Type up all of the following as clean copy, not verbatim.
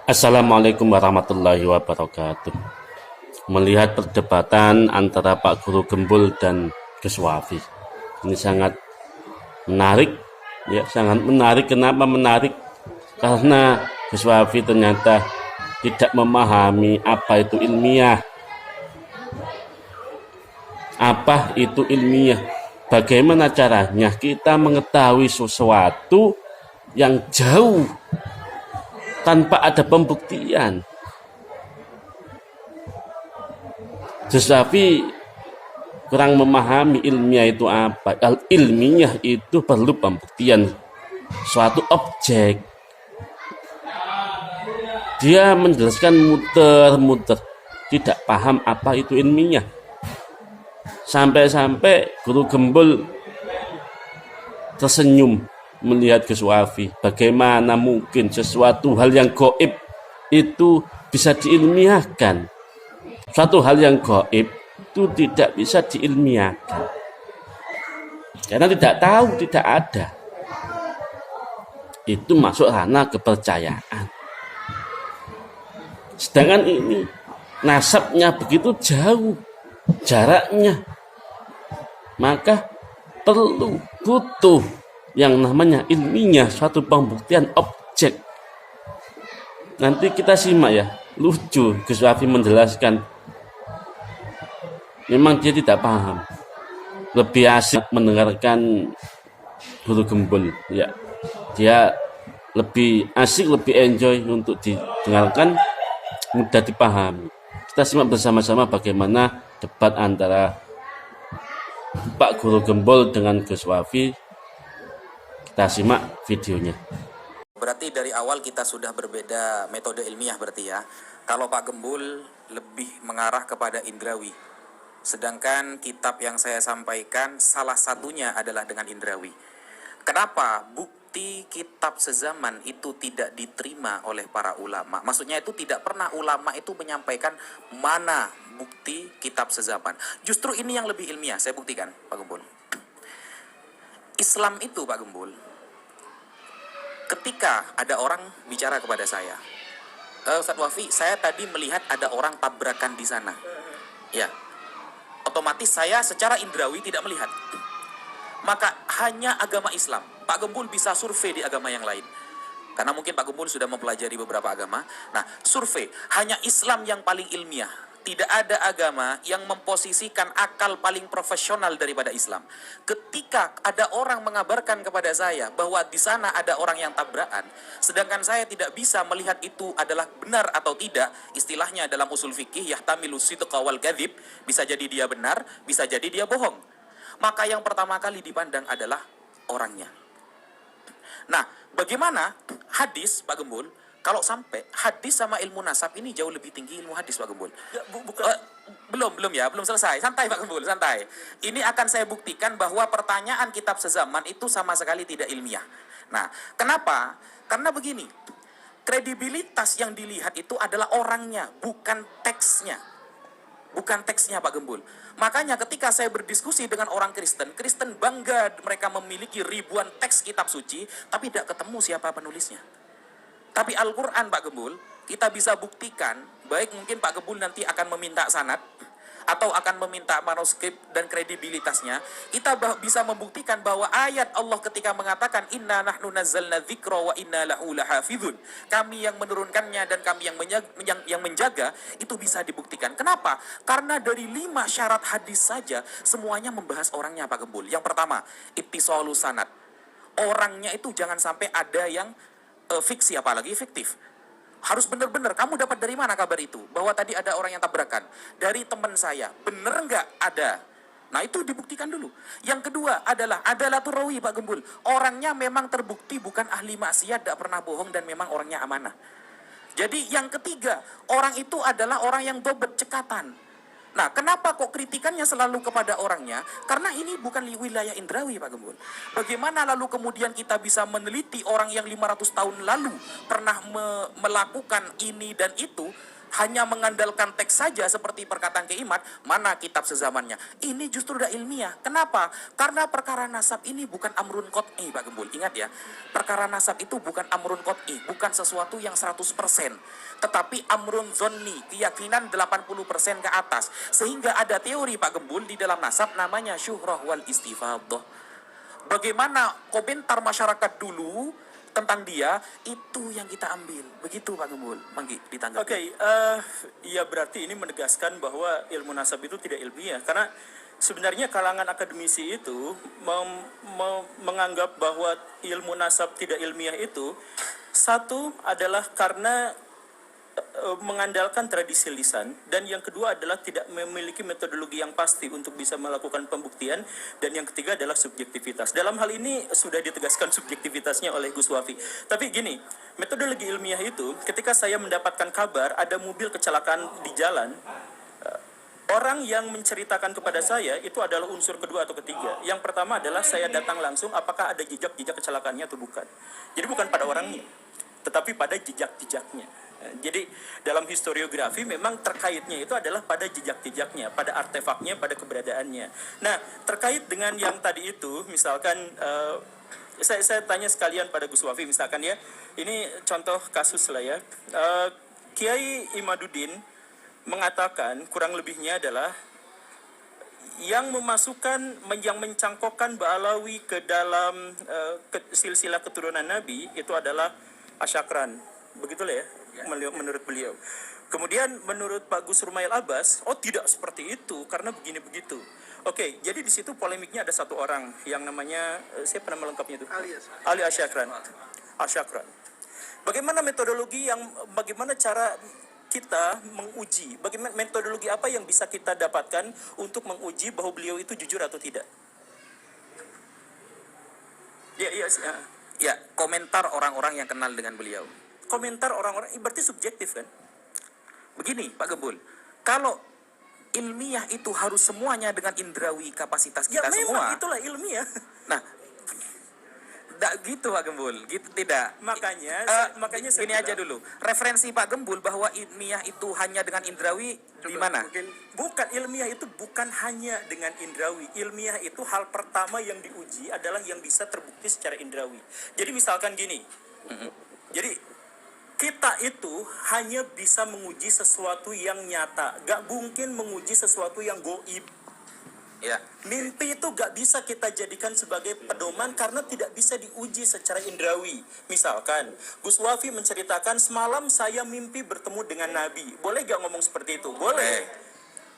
Assalamualaikum warahmatullahi wabarakatuh. Melihat perdebatan antara Pak Guru Gembul dan Gus Wafi, ini sangat menarik, ya sangat menarik. Kenapa menarik? Karena Gus Wafi ternyata tidak memahami apa itu ilmiah. Apa itu ilmiah? Bagaimana caranya kita mengetahui sesuatu yang jauh tanpa ada pembuktian? Tetapi kurang memahami ilmiah itu apa. Ilmiah itu perlu pembuktian suatu objek. Dia menjelaskan muter-muter, tidak paham apa itu ilmiah. Sampai-sampai Guru Gembul tersenyum melihat Gus Wafi. Bagaimana mungkin sesuatu hal yang gaib itu bisa diilmiahkan? Suatu hal yang gaib itu tidak bisa diilmiahkan. Karena tidak tahu, tidak ada. Itu masuk ranah kepercayaan. Sedangkan ini nasabnya begitu jauh jaraknya. Maka butuh yang namanya ilmiah, suatu pembuktian objek. Nanti kita simak ya, lucu Gus Wafi menjelaskan. Memang dia tidak paham. Lebih asik mendengarkan Guru Gembul, ya. Dia lebih asik, lebih enjoy untuk didengarkan, mudah dipahami. Kita simak bersama-sama bagaimana debat antara Pak Guru Gembul dengan Gus Wafi. Kita simak videonya. Berarti dari awal kita sudah berbeda metode ilmiah berarti ya. Kalau Pak Gembul lebih mengarah kepada indrawi. Sedangkan kitab yang saya sampaikan salah satunya adalah dengan indrawi. Kenapa bukti kitab sezaman itu tidak diterima oleh para ulama? Maksudnya itu tidak pernah ulama itu menyampaikan mana bukti kitab sezaman. Justru ini yang lebih ilmiah, saya buktikan Pak Gembul. Islam itu Pak Gembul, ketika ada orang bicara kepada saya, Ustadz Wafi, saya tadi melihat ada orang tabrakan di sana. Ya, otomatis saya secara indrawi tidak melihat. Maka hanya agama Islam. Pak Gembul bisa survei di agama yang lain. Karena mungkin Pak Gembul sudah mempelajari beberapa agama. Nah, survei. Hanya Islam yang paling ilmiah. Tidak ada agama yang memposisikan akal paling profesional daripada Islam. Ketika ada orang mengabarkan kepada saya bahwa di sana ada orang yang tabrakan, sedangkan saya tidak bisa melihat itu adalah benar atau tidak, istilahnya dalam usul fikih yahtamilu sidqa wal kadzib, bisa jadi dia benar, bisa jadi dia bohong. Maka yang pertama kali dipandang adalah orangnya. Nah, bagaimana hadis Pak Gembul? Kalau sampai hadis sama ilmu nasab ini jauh lebih tinggi ilmu hadis Pak Gembul. Ya, bukan. Belum selesai. Santai Pak Gembul, santai. Ini akan saya buktikan bahwa pertanyaan kitab sezaman itu sama sekali tidak ilmiah. Nah, kenapa? Karena begini, kredibilitas yang dilihat itu adalah orangnya, bukan teksnya. Bukan teksnya Pak Gembul. Makanya ketika saya berdiskusi dengan orang Kristen, Kristen bangga mereka memiliki ribuan teks kitab suci, tapi tidak ketemu siapa penulisnya. Tapi Al-Quran Pak Gembul, kita bisa buktikan, baik mungkin Pak Gembul nanti akan meminta sanad, atau akan meminta manuskrip dan kredibilitasnya, kita bisa membuktikan bahwa ayat Allah ketika mengatakan inna nahnu nazzalna dzikra wa inna lahu lahafizun, kami yang menurunkannya dan kami yang menjaga, itu bisa dibuktikan. Kenapa? Karena dari 5 syarat hadis saja semuanya membahas orangnya Pak Gembul. Yang pertama, ittisalu sanad. Orangnya itu jangan sampai ada yang fiksi, apalagi fiktif. Harus benar-benar, kamu dapat dari mana kabar itu? Bahwa tadi ada orang yang tabrakan. Dari teman saya. Benar nggak? Ada. Nah itu dibuktikan dulu. Yang kedua adalah rawi Pak Gembul. Orangnya memang terbukti bukan ahli maksiat, tidak pernah bohong dan memang orangnya amanah. Jadi yang ketiga, orang itu adalah orang yang dobet cekatan. Nah, kenapa kok kritikannya selalu kepada orangnya? Karena ini bukan wilayah indrawi, Pak Gembul. Bagaimana lalu kemudian kita bisa meneliti orang yang 500 tahun lalu pernah melakukan ini dan itu, hanya mengandalkan teks saja seperti perkataan Kiai Imad, mana kitab sezamannya? Ini justru udah ilmiah. Kenapa? Karena perkara nasab ini bukan amrun qot'i, Pak Gembul. Ingat ya, perkara nasab itu bukan amrun qot'i, bukan sesuatu yang 100%, tetapi amrun zonni, keyakinan 80% ke atas. Sehingga ada teori, Pak Gembul, di dalam nasab namanya syuhrah wal istifadah. Bagaimana komentar masyarakat dulu tentang dia, itu yang kita ambil. Begitu Pak Gembul, Manggi ditanggapi. Oke, ya berarti ini menegaskan bahwa ilmu nasab itu tidak ilmiah, karena sebenarnya kalangan akademisi itu menganggap bahwa ilmu nasab tidak ilmiah itu, satu adalah karena mengandalkan tradisi lisan, dan yang kedua adalah tidak memiliki metodologi yang pasti untuk bisa melakukan pembuktian, dan yang ketiga adalah subjektivitas. Dalam hal ini sudah ditegaskan subjektivitasnya oleh Gus Wafi. Tapi gini, metodologi ilmiah itu ketika saya mendapatkan kabar ada mobil kecelakaan di jalan, orang yang menceritakan kepada saya itu adalah unsur kedua atau ketiga. Yang pertama adalah saya datang langsung apakah ada jejak-jejak kecelakaannya atau bukan. Jadi bukan pada orangnya, tetapi pada jejak-jejaknya. Jadi dalam historiografi memang terkaitnya itu adalah pada jejak-jejaknya, pada artefaknya, pada keberadaannya. Nah, terkait dengan yang tadi itu, misalkan saya tanya sekalian pada Gus Wafi, misalkan ya, ini contoh kasus lah ya. Kiai Imaduddin mengatakan kurang lebihnya adalah yang memasukkan, yang mencangkokkan Ba'alawi ke dalam silsilah keturunan Nabi itu adalah Asyakran. Begitulah ya, menurut beliau. Kemudian menurut Pak Gus Rumail Abbas, oh tidak seperti itu karena begini begitu. Oke, jadi di situ polemiknya ada satu orang yang namanya siapa nama lengkapnya itu? Ali Asyakran. Asyakran. Bagaimana metodologi bagaimana cara kita menguji, bagaimana metodologi apa yang bisa kita dapatkan untuk menguji bahwa beliau itu jujur atau tidak? Ya, komentar orang-orang yang kenal dengan beliau. Komentar orang-orang berarti subjektif kan? Begini Pak Gembul, kalau ilmiah itu harus semuanya dengan indrawi kapasitas Ya kita memang semua. itulah ilmiah. Nah, tidak gitu Pak Gembul, gitu tidak. Makanya saya Gini aja dulu. Referensi Pak Gembul bahwa ilmiah itu hanya dengan indrawi di mana? Bukan, ilmiah itu bukan hanya dengan indrawi. Ilmiah itu hal pertama yang diuji adalah yang bisa terbukti secara indrawi. Jadi misalkan gini. Jadi kita itu hanya bisa menguji sesuatu yang nyata, gak mungkin menguji sesuatu yang goib. Ya. Mimpi itu gak bisa kita jadikan sebagai pedoman karena tidak bisa diuji secara indrawi. Misalkan, Gus Wafi menceritakan semalam saya mimpi bertemu dengan Nabi. Boleh gak ngomong seperti itu? Boleh.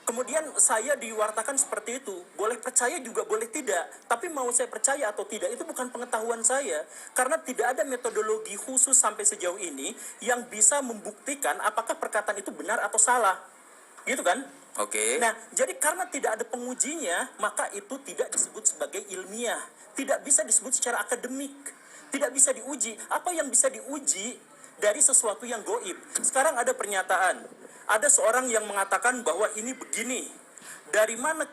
Kemudian saya diwartakan seperti itu. Boleh percaya juga boleh tidak. Tapi mau saya percaya atau tidak itu bukan pengetahuan saya. Karena tidak ada metodologi khusus sampai sejauh ini yang bisa membuktikan apakah perkataan itu benar atau salah. Gitu kan? Oke. Nah, jadi karena tidak ada pengujinya, maka itu tidak disebut sebagai ilmiah. Tidak bisa disebut secara akademik. Tidak bisa diuji. Apa yang bisa diuji dari sesuatu yang goib? Sekarang ada pernyataan. Ada seorang yang mengatakan bahwa ini begini. Dari mana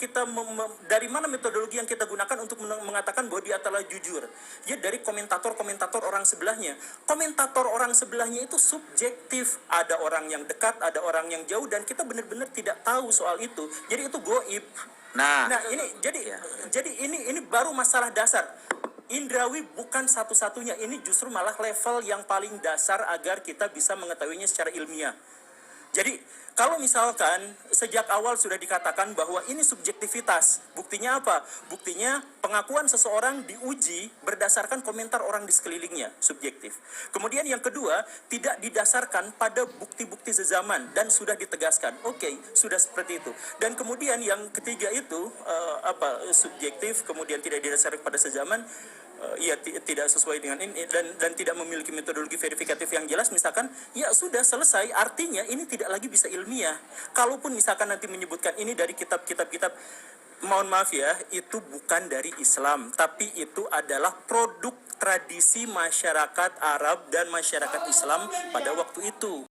dari mana metodologi yang kita gunakan untuk mengatakan bahwa dia telah jujur? Ya dari komentator-komentator orang sebelahnya. Komentator orang sebelahnya itu subjektif. Ada orang yang dekat, ada orang yang jauh, dan kita benar-benar tidak tahu soal itu. Jadi itu goib. Nah, Ini jadi ini baru masalah dasar. Indrawi bukan satu-satunya. Ini justru malah level yang paling dasar agar kita bisa mengetahuinya secara ilmiah. Jadi kalau misalkan sejak awal sudah dikatakan bahwa ini subjektivitas, buktinya apa? Buktinya pengakuan seseorang diuji berdasarkan komentar orang di sekelilingnya, subjektif. Kemudian yang kedua, tidak didasarkan pada bukti-bukti sezaman dan sudah ditegaskan. Oke, sudah seperti itu. Dan kemudian yang ketiga itu subjektif, kemudian tidak didasarkan pada sezaman. Tidak sesuai dengan ini dan tidak memiliki metodologi verifikatif yang jelas, misalkan ya sudah selesai, artinya ini tidak lagi bisa ilmiah. Kalaupun misalkan nanti menyebutkan ini dari kitab, mohon maaf ya, itu bukan dari Islam, tapi itu adalah produk tradisi masyarakat Arab dan masyarakat Islam pada waktu itu.